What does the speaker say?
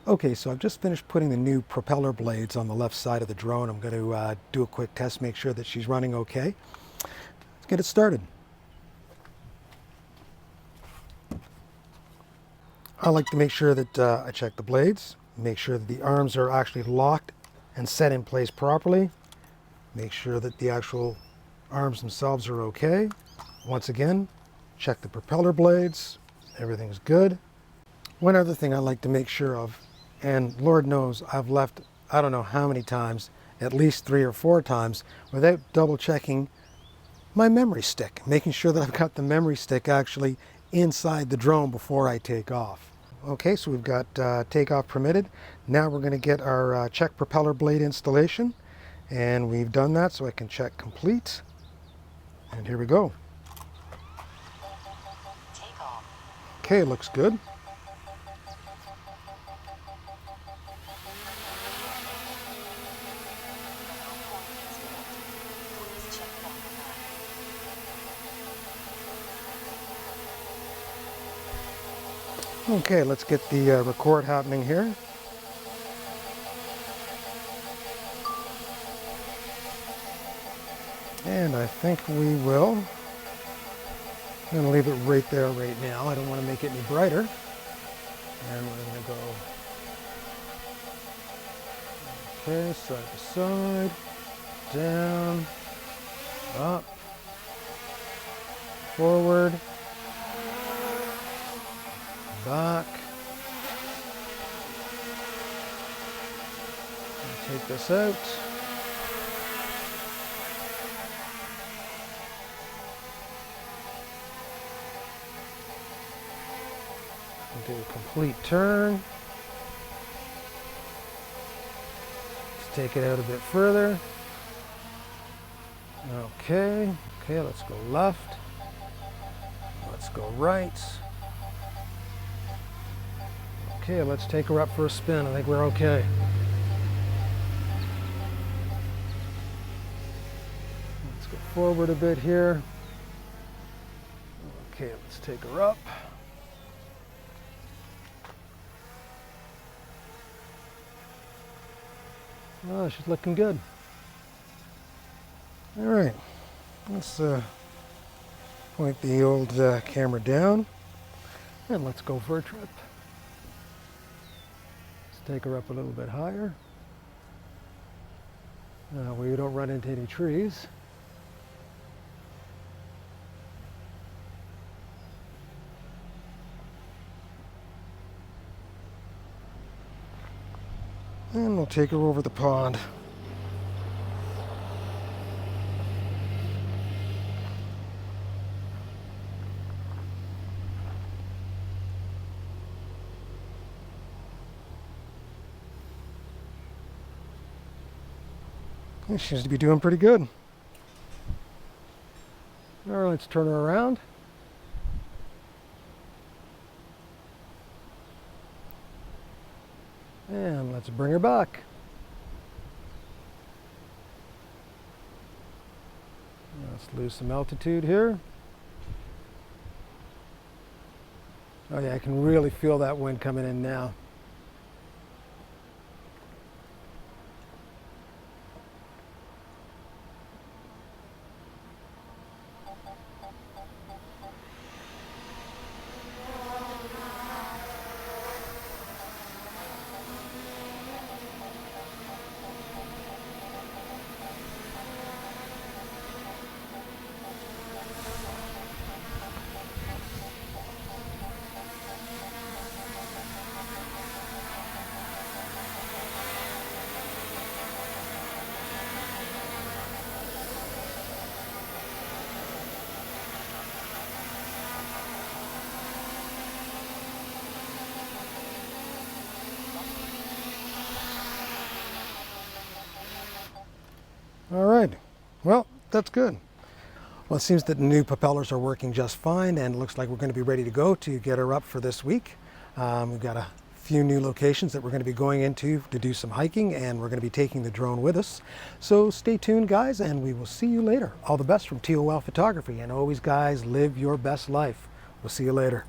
Okay, so I've just finished putting the new propeller blades on the left side of the drone. I'm going to do a quick test, make sure that she's running okay. Let's get it started. I like to make sure that I check the blades, make sure that the arms are actually locked and set in place properly, make sure that the actual arms themselves are okay. Once again, check the propeller blades, everything's good. One other thing I like to make sure of, and Lord knows I've left I don't know how many times, at least 3 or 4 times, without double checking my memory stick, making sure that I've got the memory stick actually inside the drone before I take off. Okay, so we've got takeoff permitted. Now we're going to get our check propeller blade installation, and we've done that, so I can check complete. And here we go. Okay, looks good. Okay, let's get the record happening here. And I think we will. I'm going to leave it right there right now. I don't want to make it any brighter. And we're going to go, okay, side to side, down, up, forward, back. Take this out. Do a complete turn. Let's take it out a bit further. Okay, let's go left. Let's go right. Okay, let's take her up for a spin. I think we're okay. Let's go forward a bit here. Okay, let's take her up. Oh, she's looking good. All right, let's point the old camera down and let's go for a trip. Let's take her up a little bit higher. Where you don't run into any trees. And we'll take her over the pond. She seems to be doing pretty good. All right, let's turn her around. And let's bring her back. Let's lose some altitude here. Oh yeah, I can really feel that wind coming in now. All right, well, that's good. Well, it seems that the new propellers are working just fine, and it looks like we're going to be ready to go to get her up for this week. We've got a few new locations that we're going to be going into to do some hiking, and we're going to be taking the drone with us. So stay tuned, guys, and we will see you later. All the best from TOL Photography, and always, guys, live your best life. We'll see you later.